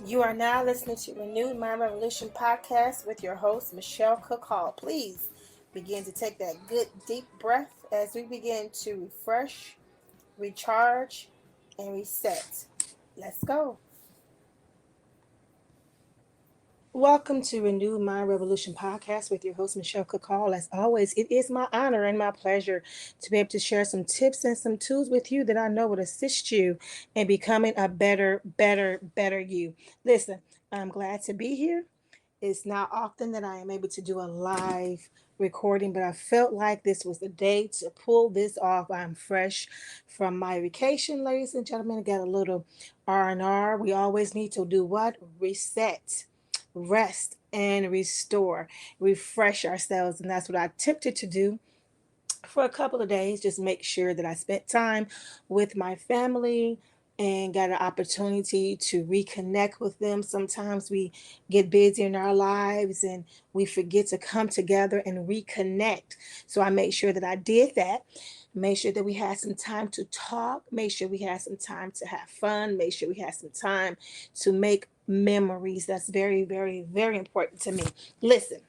You are now listening to Renewed Mind Revolution podcast with your host, Michelle Cook Hall. Please begin to take that good deep breath as we begin to refresh, recharge, and reset. Let's go. Welcome to Renewed Mind Revolution podcast with your host, Michelle Cook Hall. As always, it is my honor and my pleasure to be able to share some tips and some tools with you that I know would assist you in becoming a better you. Listen, I'm glad to be here. It's not often that I am able to do a live recording, but I felt like this was the day to pull this off. I'm fresh from my vacation, ladies and gentlemen. I got a little R&R. We always need to do what? Reset, rest, and restore, refresh ourselves. And that's what I attempted to do for a couple of days. Just make sure that I spent time with my family and got an opportunity to reconnect with them. Sometimes we get busy in our lives and we forget to come together and reconnect. So I made sure that I did that. Make sure that we had some time to talk. Make sure we had some time to have fun. Make sure we had some time to make memories. That's very important to me. Listen,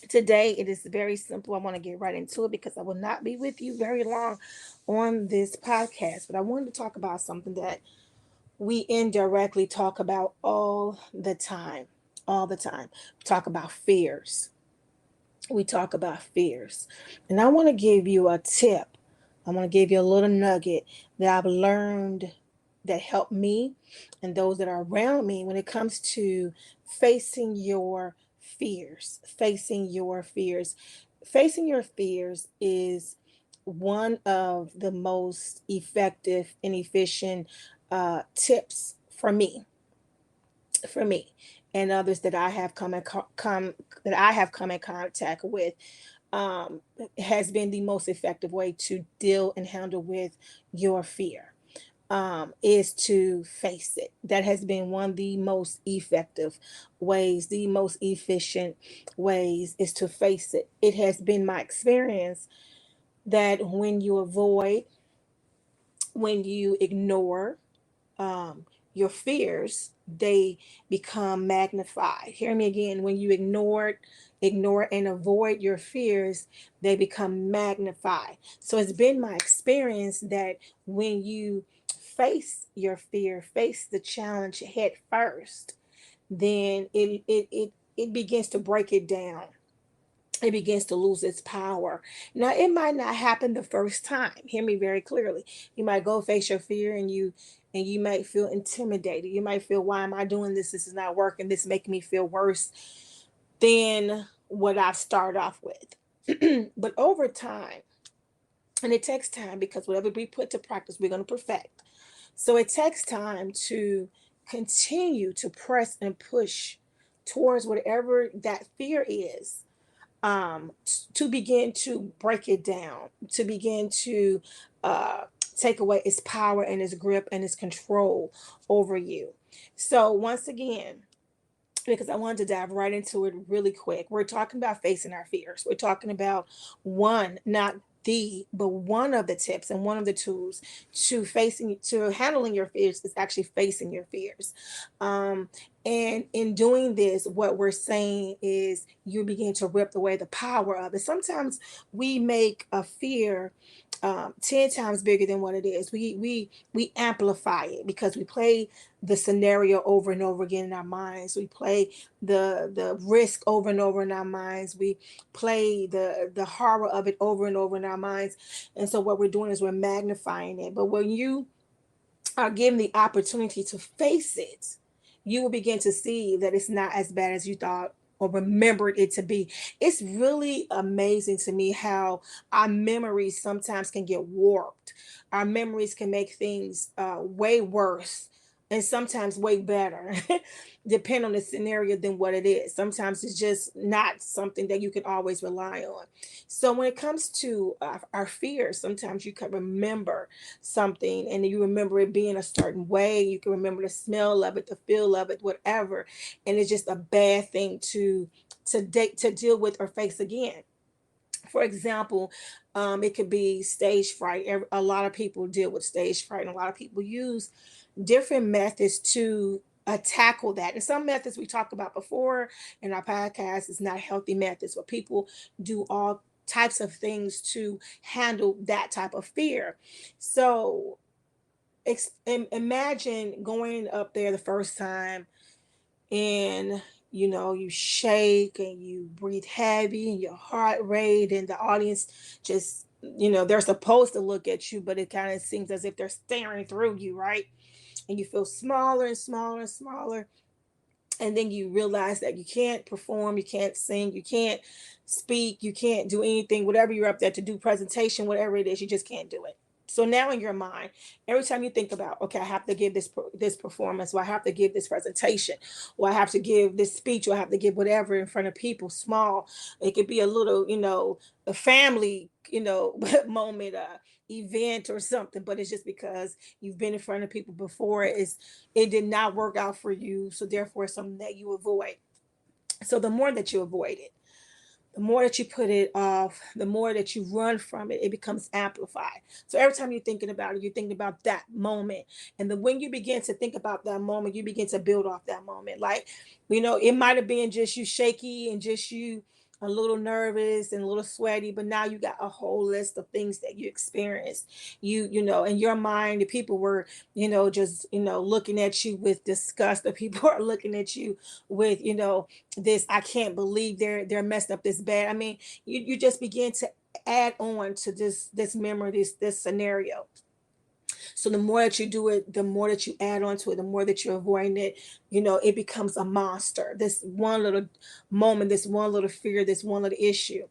today it is very simple. I want to get right into it because I will not be with you very long on this podcast. But I wanted to talk about something that we indirectly talk about all the time. All the time. We talk about fears. We talk about fears. And I want to give you a tip. I want to give you a little nugget that I've learned that helped me and those that are around me when it comes to facing your fears. Facing your fears. Facing your fears is one of the most effective and efficient tips for me and others that I have come in contact with. Has been the most effective way to deal and handle with your fear, is to face it. That has been one of the most effective ways, the most efficient ways, is to face it. It has been my experience that when you avoid, when you ignore, um, your fears, they become magnified. Hear me again. When you ignore and avoid your fears, they become magnified. So it's been my experience that when you face your fear, face the challenge head first, then it begins to break it down. It begins to lose its power. Now, it might not happen the first time. Hear me very clearly. You might go face your fear and you might feel intimidated. You might feel, why am I doing this? This is not working. This is making me feel worse than what I've started off with. But over time, and it takes time because whatever we put to practice, we're going to perfect. So it takes time to continue to press and push towards whatever that fear is, to begin to break it down, to begin to take away its power and its grip and its control over you. So, once again, because I wanted to dive right into it really quick, we're talking about facing our fears. We're talking about one, not but one of the tips and one of the tools to handling your fears is actually facing your fears. Um, and in doing this, what we're saying is you begin to rip away the power of it. Sometimes we make a fear 10 times bigger than what it is. We amplify it because we play the scenario over and over again in our minds. We play the risk over and over in our minds. We play the horror of it over and over in our minds. And so what we're doing is we're magnifying it. But when you are given the opportunity to face it, you will begin to see that it's not as bad as you thought or remembered it to be. It's really amazing to me how our memories sometimes can get warped. Our memories can make things way worse and sometimes way better, depend on the scenario than what it is. Sometimes it's just not something that you can always rely on. So when it comes to our fears, sometimes you can remember something and you remember it being a certain way. You can remember the smell of it, the feel of it, whatever, and it's just a bad thing to deal with or face again. For example, it could be stage fright. A lot of people deal with stage fright, and a lot of people use different methods to tackle that. And some methods we talked about before in our podcast is not healthy methods, where people do all types of things to handle that type of fear. So imagine going up there the first time, and you shake and you breathe heavy and your heart rate, and the audience just, they're supposed to look at you, but it kind of seems as if they're staring through you, right? And you feel smaller and smaller and smaller, and then you realize that you can't perform, you can't sing, you can't speak, you can't do anything, whatever you're up there to do, presentation, whatever it is, you just can't do it. So now in your mind, every time you think about, okay, I have to give this performance, or I have to give this presentation, or I have to give this speech, or I have to give whatever in front of people, small, it could be a little, a family, moment, event or something, but it's just because you've been in front of people before. It did not work out for you, so therefore it's something that you avoid. So the more that you avoid it, the more that you put it off, the more that you run from it, it becomes amplified. So every time you're thinking about it, you're thinking about that moment. And then when you begin to think about that moment, you begin to build off that moment. Like, it might have been just you shaky and just you a little nervous and a little sweaty, but now you got a whole list of things that you experienced. In your mind, the people were, just, looking at you with disgust. The people are looking at you with, this, I can't believe they're messed up this bad. I mean, you just begin to add on to this memory, this scenario. So the more that you do it, the more that you add on to it, the more that you're avoiding it, it becomes a monster. This one little moment, this one little fear, this one little issue.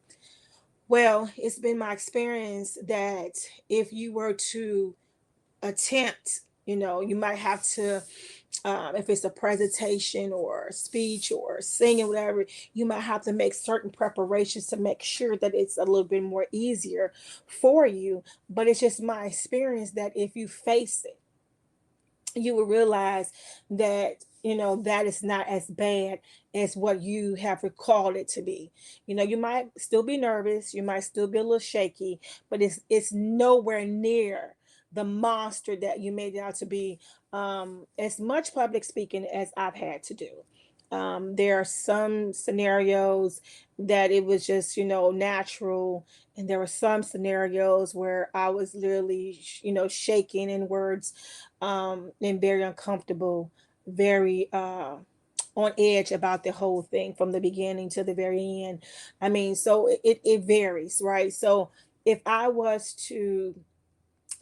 Well, it's been my experience that if you were to attempt, you might have to, if it's a presentation or a speech or singing, whatever, you might have to make certain preparations to make sure that it's a little bit more easier for you. But it's just my experience that if you face it, you will realize that that is not as bad as what you have recalled it to be. You might still be nervous, you might still be a little shaky, but it's nowhere near the monster that you made it out to be. As much public speaking as I've had to do, there are some scenarios that it was just natural, and there were some scenarios where I was literally shaking in words, and very uncomfortable, very on edge about the whole thing from the beginning to the very end. I mean, so it varies, right? So if I was to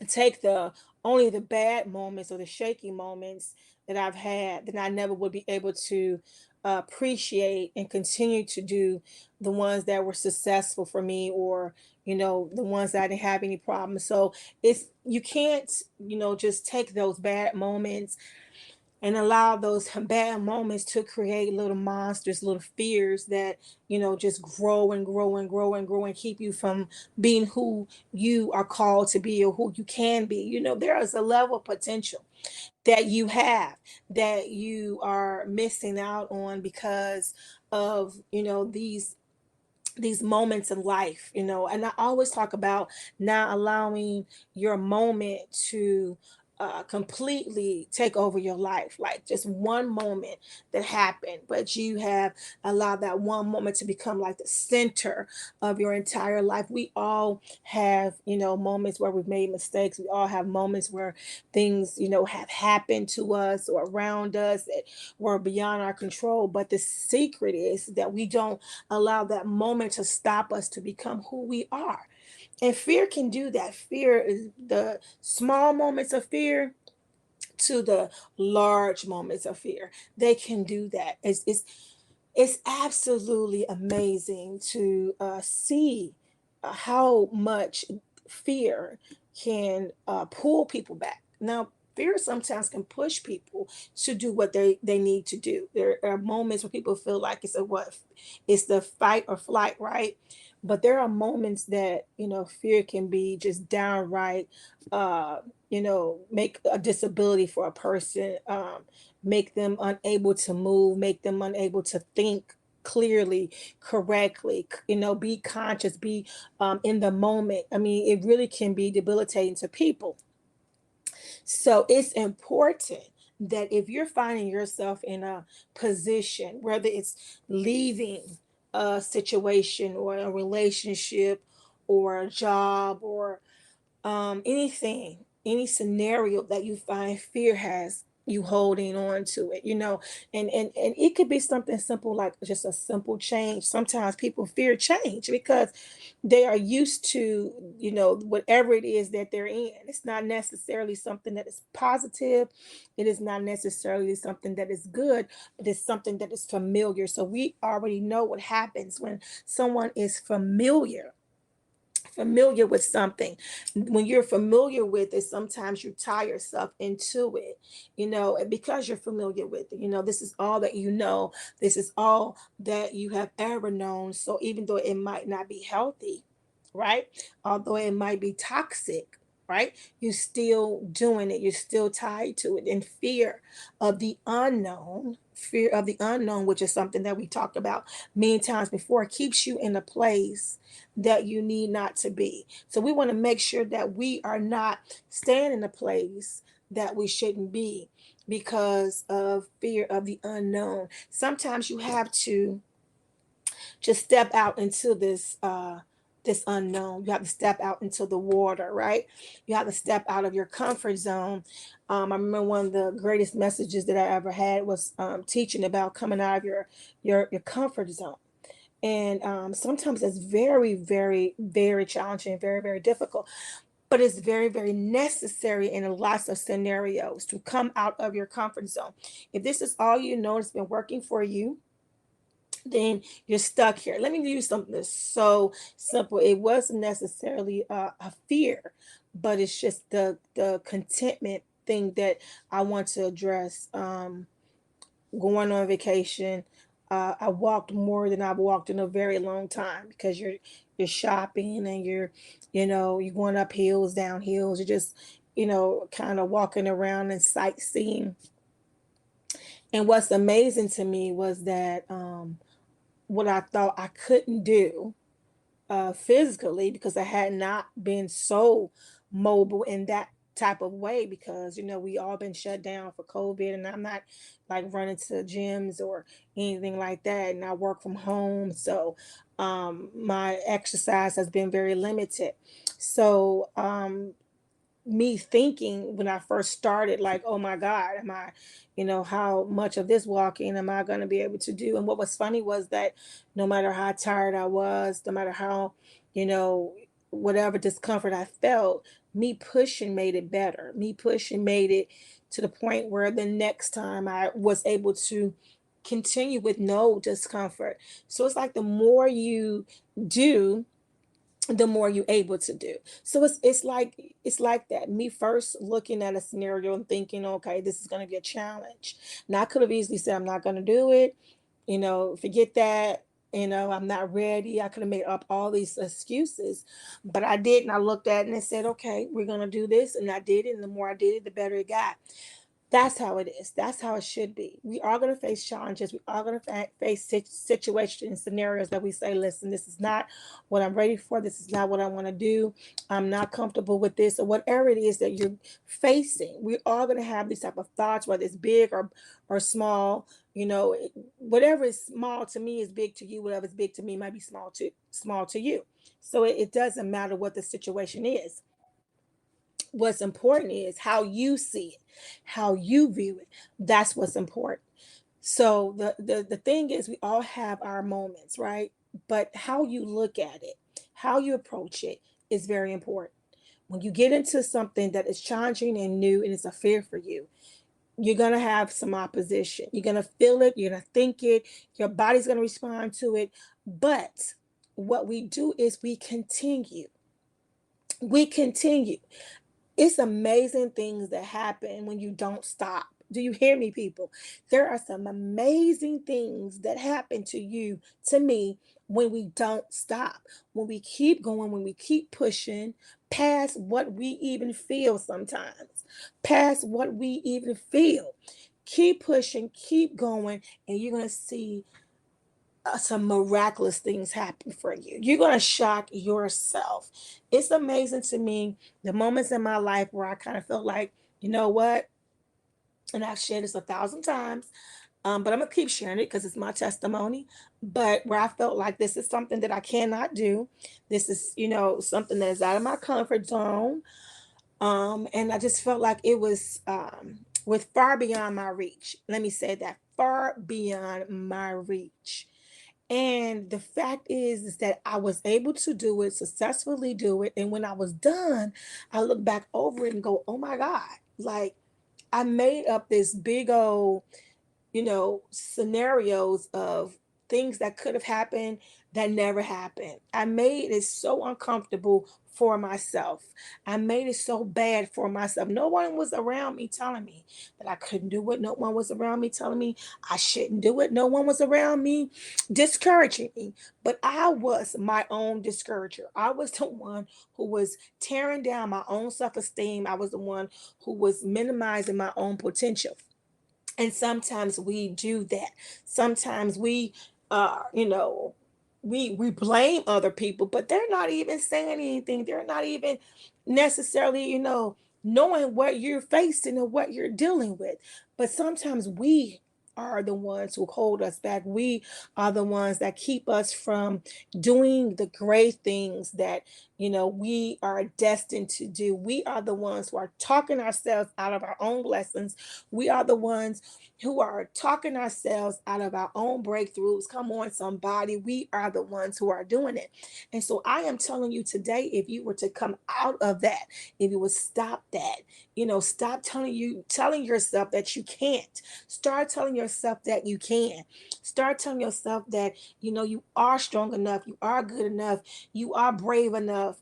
take the only the bad moments or the shaky moments that I've had, then I never would be able to appreciate and continue to do the ones that were successful for me, or the ones that I didn't have any problems. So it's, you can't just take those bad moments and allow those bad moments to create little monsters, little fears that, just grow and grow and grow and grow and keep you from being who you are called to be or who you can be. There is a level of potential that you have that you are missing out on because of, these moments in life. And I always talk about not allowing your moment to completely take over your life, like just one moment that happened, but you have allowed that one moment to become like the center of your entire life. We all have, moments where we've made mistakes. We all have moments where things, have happened to us or around us that were beyond our control. But the secret is that we don't allow that moment to stop us to become who we are. And fear can do that. Fear is the small moments of fear to the large moments of fear. They can do that. It's absolutely amazing to see how much fear can pull people back. Now, fear sometimes can push people to do what they need to do. There are moments where people feel like it's the fight or flight, right? But there are moments that fear can be just downright, make a disability for a person, make them unable to move, make them unable to think clearly, correctly, be conscious, be in the moment. I mean, it really can be debilitating to people. So it's important that if you're finding yourself in a position, whether it's leaving a situation or a relationship or a job or anything, any scenario that you find fear has you holding on to it, and it could be something simple like just a simple change. Sometimes people fear change because they are used to, whatever it is that they're in. It's not necessarily something that is positive. It is not necessarily something that is good, but it's something that is familiar. So we already know what happens when someone is familiar with something. When you're familiar with it, sometimes you tie yourself into it, and because you're familiar with it, this is all that you know. This is all that you have ever known. So even though it might not be healthy, right? Although it might be toxic, right? You're still doing it. You're still tied to it. And fear of the unknown, which is something that we talked about many times before, keeps you in a place that you need not to be. So we want to make sure that we are not staying in a place that we shouldn't be because of fear of the unknown. Sometimes you have to just step out into this unknown. You have to step out into the water, right? You have to step out of your comfort zone. I remember one of the greatest messages that I ever had was teaching about coming out of your comfort zone. And sometimes it's very, very, very challenging, very, very difficult, but it's very, very necessary in lots of scenarios to come out of your comfort zone. If this is all you know, it's been working for you, then you're stuck here. Let me give you something that's so simple. It wasn't necessarily a fear, but it's just the contentment thing that I want to address. Going on vacation, I walked more than I've walked in a very long time because you're shopping and you're going up hills, down hills. You're just kind of walking around and sightseeing. And what's amazing to me was that what I thought I couldn't do physically because I had not been so mobile in that type of way because we all been shut down for COVID, and I'm not like running to gyms or anything like that, and I work from home, so my exercise has been very limited. So me thinking when I first started, like, oh my God, am I, how much of this walking am I going to be able to do? And what was funny was that no matter how tired I was, no matter how, you know, whatever discomfort I felt, me pushing made it better. Me pushing made it to the point where the next time I was able to continue with no discomfort. So it's like the more you do, the more you're able to do. So it's like that. Me first looking at a scenario and thinking, okay, this is going to be a challenge. Now I could have easily said I'm not going to do it. Forget that. I'm not ready. I could have made up all these excuses, but I didn't. I looked at it and said, okay, we're going to do this, and I did it. And the more I did it, the better it got. That's how it is. That's how it should be. We are going to face challenges. We are going to face situations, scenarios that we say, listen, this is not what I'm ready for. This is not what I want to do. I'm not comfortable with this, or whatever it is that you're facing. We are going to have these type of thoughts, whether it's big or small. Whatever is small to me is big to you. Whatever is big to me might be small to you. So it doesn't matter what the situation is. What's important is how you see it, how you view it. That's what's important. So the thing is, we all have our moments, right? But how you look at it, how you approach it is very important. When you get into something that is challenging and new and it's a fear for you, you're going to have some opposition. You're going to feel it, you're going to think it, your body's going to respond to it. But what we do is we continue. It's amazing things that happen when you don't stop. Do you hear me, people? There are some amazing things that happen to you, to me, when we don't stop, when we keep going, when we keep pushing past what we even feel sometimes, past what we even feel. Keep pushing, keep going, and you're going to see some miraculous things happen for you. You're going to shock yourself. It's amazing to me the moments in my life where I kind of felt like, you know what? And I've shared this 1,000 times, but I'm gonna keep sharing it because it's my testimony. But where I felt like this is something that I cannot do, this is, something that is out of my comfort zone. And I just felt like it was with far beyond my reach. Let me say that, far beyond my reach. And the fact is that I was able to do it, successfully do it. And when I was done, I look back over it and go, oh my God, like I made up this big old, scenarios of things that could have happened that never happened. I made it so uncomfortable for myself. I made it so bad for myself. No one was around me telling me that I couldn't do it. No one was around me telling me I shouldn't do it. No one was around me discouraging me. But I was my own discourager. I was the one who was tearing down my own self esteem. I was the one who was minimizing my own potential. And sometimes we do that. Sometimes we you know we blame other people, but they're not even saying anything. They're not even necessarily, knowing what you're facing and what you're dealing with. But sometimes we are the ones who hold us back. We are the ones that keep us from doing the great things that we are destined to do. We are the ones who are talking ourselves out of our own blessings. We are the ones who are talking ourselves out of our own breakthroughs. Come on, somebody. We are the ones who are doing it. And so I am telling you today, if you were to come out of that, if you would stop that, stop telling yourself that you can't. Start telling yourself that you can. Start telling yourself that, you are strong enough, you are good enough, you are brave enough,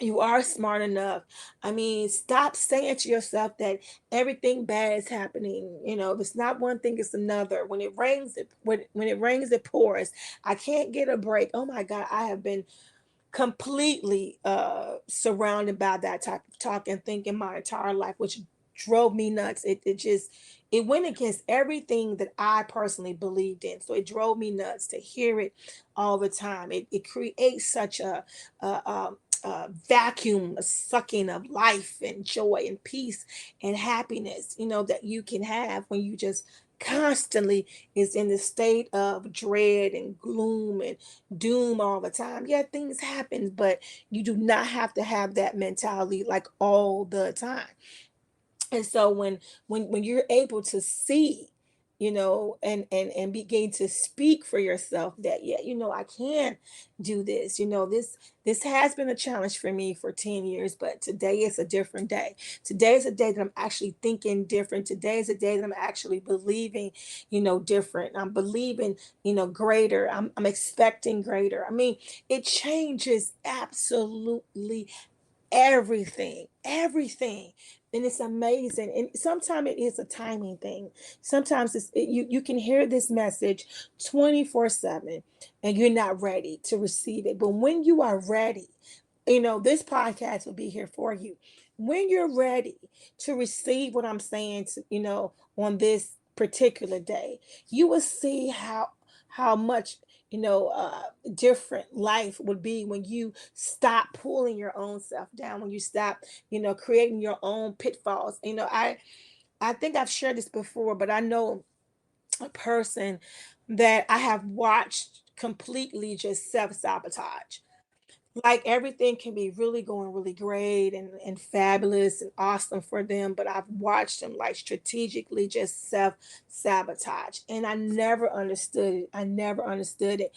you are smart enough. I mean, stop saying to yourself that everything bad is happening. If it's not one thing, it's another. When it rains, it pours. I can't get a break. Oh my God, I have been completely surrounded by that type of talk and thinking my entire life, which drove me nuts. It went against everything that I personally believed in. So it drove me nuts to hear it all the time. It creates such a vacuum, a sucking of life and joy and peace and happiness, that you can have when you just constantly is in the state of dread and gloom and doom all the time. Yeah, things happen, but you do not have to have that mentality like all the time. And so when you're able to see, and begin to speak for yourself that, yeah, I can do this. This has been a challenge for me for 10 years, but today is a different day. Today is a day that I'm actually thinking different. Today is a day that I'm actually believing, different. I'm believing, greater. I'm expecting greater. I mean, it changes absolutely everything. And it's amazing. And sometimes it is a timing thing. Sometimes you can hear this message 24/7 and you're not ready to receive it. But when you are ready, this podcast will be here for you. When you're ready to receive what I'm saying to, on this particular day, you will see how much, different life would be when you stop pulling your own self down, when you stop, creating your own pitfalls. I think I've shared this before, but I know a person that I have watched completely just self-sabotage. Like everything can be really going really great and fabulous and awesome for them, but I've watched them like strategically just self sabotage, and I never understood it. I never understood it.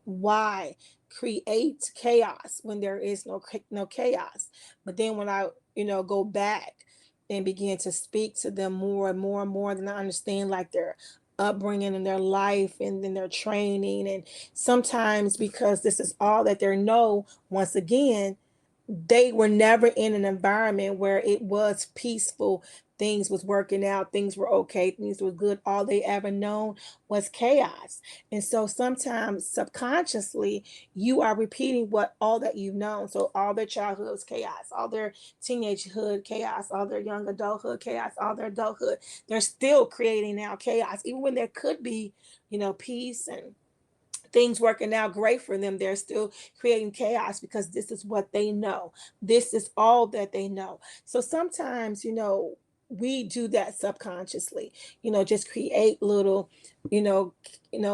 Why create chaos when there is no chaos? But then when I go back and begin to speak to them more and more and more, then I understand like their upbringing and their life and then their training. And sometimes because this is all that they know, once again, they were never in an environment where it was peaceful. Things was working out, things were okay, things were good. All they ever known was chaos. And so sometimes subconsciously you are repeating what all that you've known. So all their childhood was chaos, all their teenagehood chaos, all their young adulthood chaos, all their adulthood. They're still creating now chaos, even when there could be, peace and things working out great for them. They're still creating chaos because this is what they know. This is all that they know. So sometimes, we do that subconsciously, just create little, you know,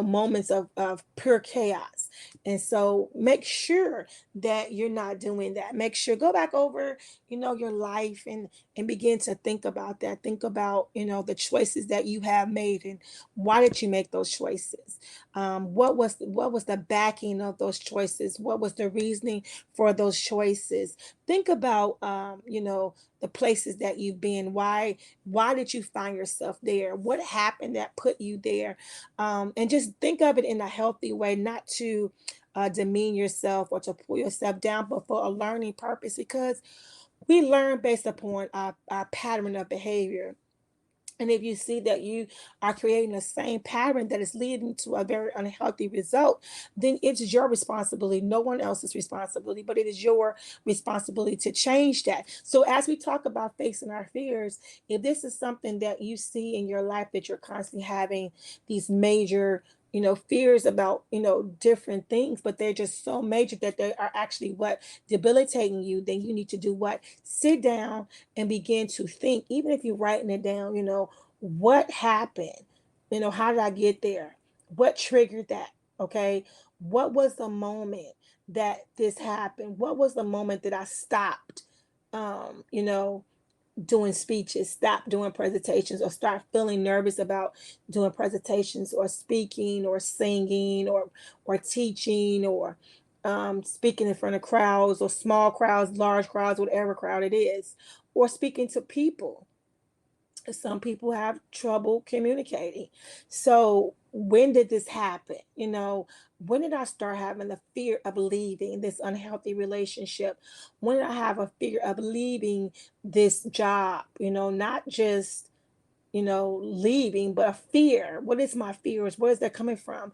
moments of pure chaos. And so make sure that you're not doing that. Make sure, go back over, your life, and begin to think about that. Think about, the choices that you have made, and why did you make those choices? What was the backing of those choices? What was the reasoning for those choices? Think about, the places that you've been. Why did you find yourself there? What happened that put you there? And just think of it in a healthy way, not to demean yourself or to pull yourself down, but for a learning purpose, because we learn based upon our pattern of behavior. And if you see that you are creating the same pattern that is leading to a very unhealthy result, then it's your responsibility, no one else's responsibility, but it is your responsibility to change that. So, as we talk about facing our fears, if this is something that you see in your life, that you're constantly having these major, fears about, different things, but they're just so major that they are actually what debilitating you, then you need to do what? Sit down and begin to think, even if you're writing it down, what happened? How did I get there? What triggered that? Okay. What was the moment that this happened? What was the moment that I stopped, doing speeches, stop doing presentations, or start feeling nervous about doing presentations, or speaking, or singing, or teaching, or speaking in front of crowds, or small crowds, large crowds, whatever crowd it is, or speaking to people. Some people have trouble communicating. So when did this happen? When did I start having the fear of leaving this unhealthy relationship? When did I have a fear of leaving this job? Not just, leaving, but a fear. What is my fears? Where is that coming from?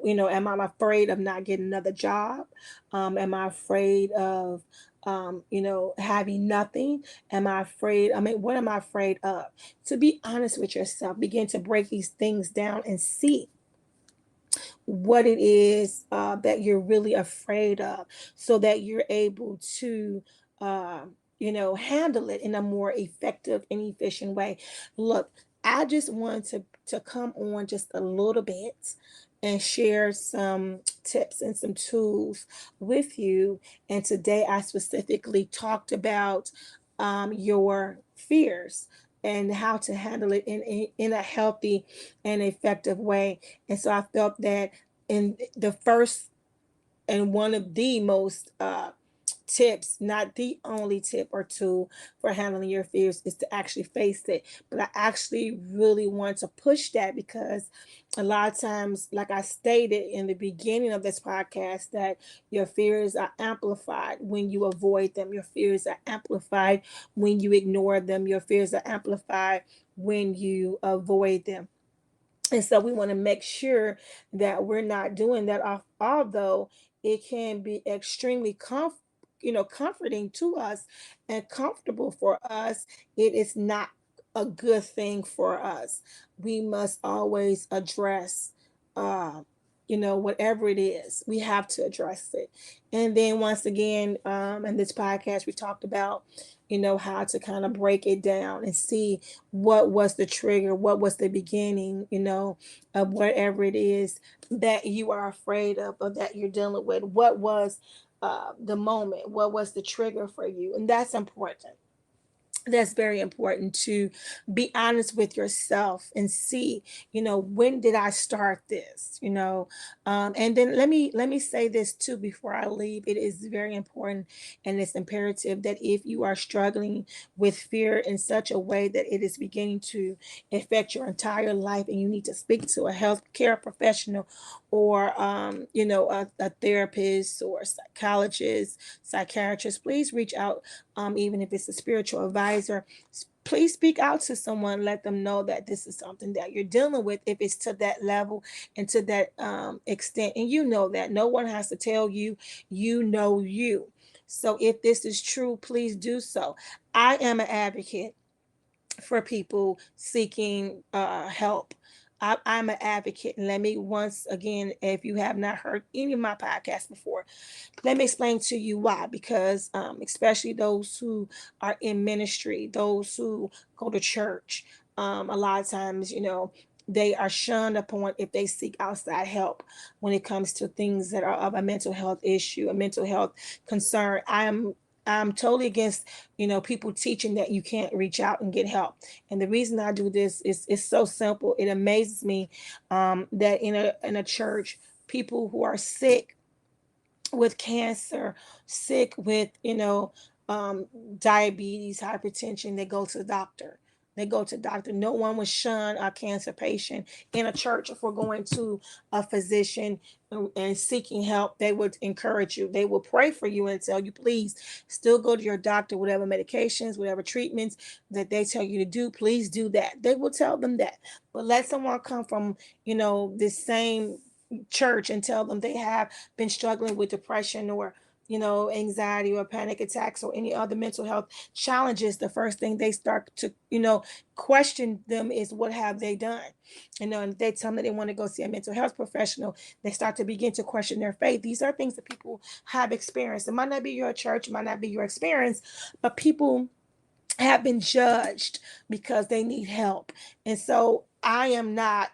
Am I afraid of not getting another job? Am I afraid of, having nothing? Am I afraid? I mean, what am I afraid of? To be honest with yourself, begin to break these things down and see what it is that you're really afraid of, so that you're able to handle it in a more effective and efficient way. Look, I just want to come on just a little bit and share some tips and some tools with you. And today I specifically talked about your fears and how to handle it in a healthy and effective way. And so I felt that in the first and one of the most tips, not the only tip or tool for handling your fears, is to actually face it. But I actually really want to push that, because a lot of times, like I stated in the beginning of this podcast, that your fears are amplified when you avoid them. Your fears are amplified when you ignore them. Your fears are amplified when you avoid them. And so we want to make sure that we're not doing that. Although it can be extremely comforting to us and comfortable for us, it is not a good thing for us. We must always address, uh, whatever it is, we have to address it. And then once again, in this podcast, we talked about, how to kind of break it down and see what was the trigger, what was the beginning, of whatever it is that you are afraid of, or that you're dealing with. What was the moment? What was the trigger for you? And that's important. That's very important, to be honest with yourself and see, when did I start this? And then let me say this too before I leave. It is very important, and it's imperative, that if you are struggling with fear in such a way that it is beginning to affect your entire life, and you need to speak to a healthcare professional, or a therapist, or a psychologist, psychiatrist, please reach out. Even if it's a spiritual advisor, please speak out to someone. Let them know that this is something that you're dealing with, if it's to that level and to that extent. And that no one has to tell you, you. So if this is true, please do so. I am an advocate for people seeking help. I'm an advocate. And let me once again, if you have not heard any of my podcasts before, let me explain to you why. Because especially those who are in ministry, those who go to church, a lot of times, they are shunned upon if they seek outside help when it comes to things that are of a mental health issue, a mental health concern. I'm totally against, people teaching that you can't reach out and get help. And the reason I do this is so simple. It amazes me that in a church, people who are sick with cancer, sick with, um, diabetes, hypertension, they go to the doctor. They go to the doctor. No one would shun a cancer patient in a church. If we're going to a physician and seeking help, they would encourage you. They will pray for you and tell you, please still go to your doctor, whatever medications, whatever treatments that they tell you to do, please do that. They will tell them that. But let someone come from, this same church and tell them they have been struggling with depression or anxiety or panic attacks or any other mental health challenges, the first thing they start to question them is, what have they done? And if they tell them they want to go see a mental health professional, they start to begin to question their faith. These are things that people have experienced. It might not be your church, it might not be your experience, but people have been judged because they need help. And so I am not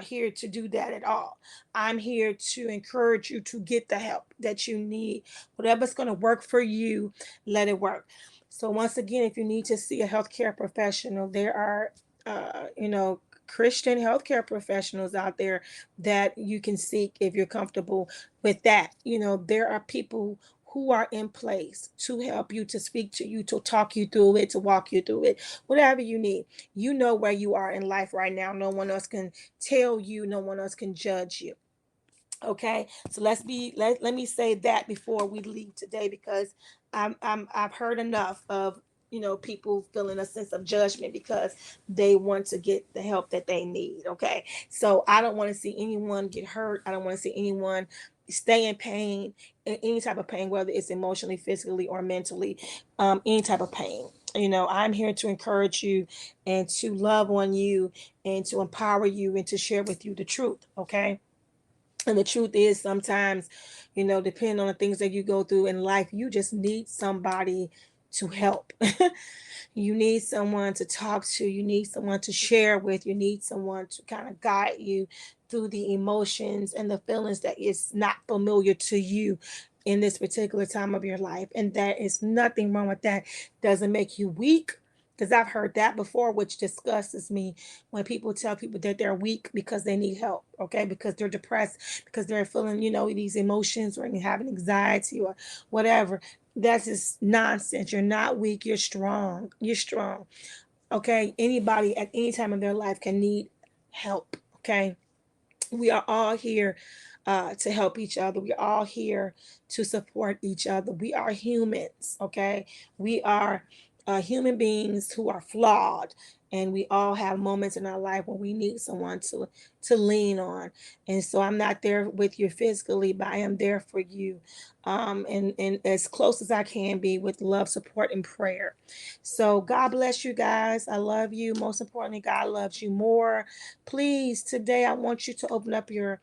here to do that at all. I'm here to encourage you to get the help that you need. Whatever's going to work for you, let it work. So, once again, if you need to see a healthcare professional, there are, Christian healthcare professionals out there that you can seek if you're comfortable with that. There are people who are in place to help you, to speak to you, to talk you through it, to walk you through it, whatever you need. You know where you are in life right now. No one else can tell you, no one else can judge you. Okay, so let me say that before we leave today, because I've heard enough of people feeling a sense of judgment because they want to get the help that they need. Okay, so I don't want to see anyone get hurt. I don't want to see anyone stay in pain, in any type of pain, whether it's emotionally, physically, or mentally, any type of pain. I'm here to encourage you and to love on you and to empower you and to share with you the truth. Okay, and the truth is, sometimes, depending on the things that you go through in life, you just need somebody to help. You need someone to talk to. You need someone to share with. You need someone to kind of guide you through the emotions and the feelings that is not familiar to you in this particular time of your life. And there is nothing wrong with that. Doesn't make you weak. Because I've heard that before, which disgusts me when people tell people that they're weak because they need help, okay? Because they're depressed, because they're feeling, these emotions or having anxiety or whatever. That's just nonsense. You're not weak. You're strong. You're strong. Okay. Anybody at any time in their life can need help. Okay. We are all here to help each other. We're all here to support each other. We are humans, okay? We are human beings who are flawed, and we all have moments in our life when we need someone to lean on. And so I'm not there with you physically, but I am there for you, and as close as I can be with love, support, and prayer. So God bless you guys. I love you. Most importantly, God loves you more. Please, today I want you to open up your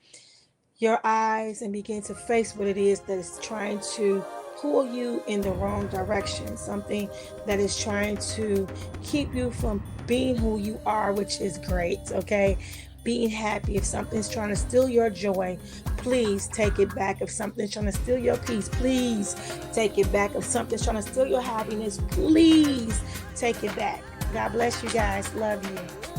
eyes and begin to face what it is that is trying to pull you in the wrong direction, something that is trying to keep you from being who you are, which is great. Okay, being happy. If something's trying to steal your joy, please take it back. If something's trying to steal your peace, please take it back. If something's trying to steal your happiness, please take it back. God bless you guys. Love you.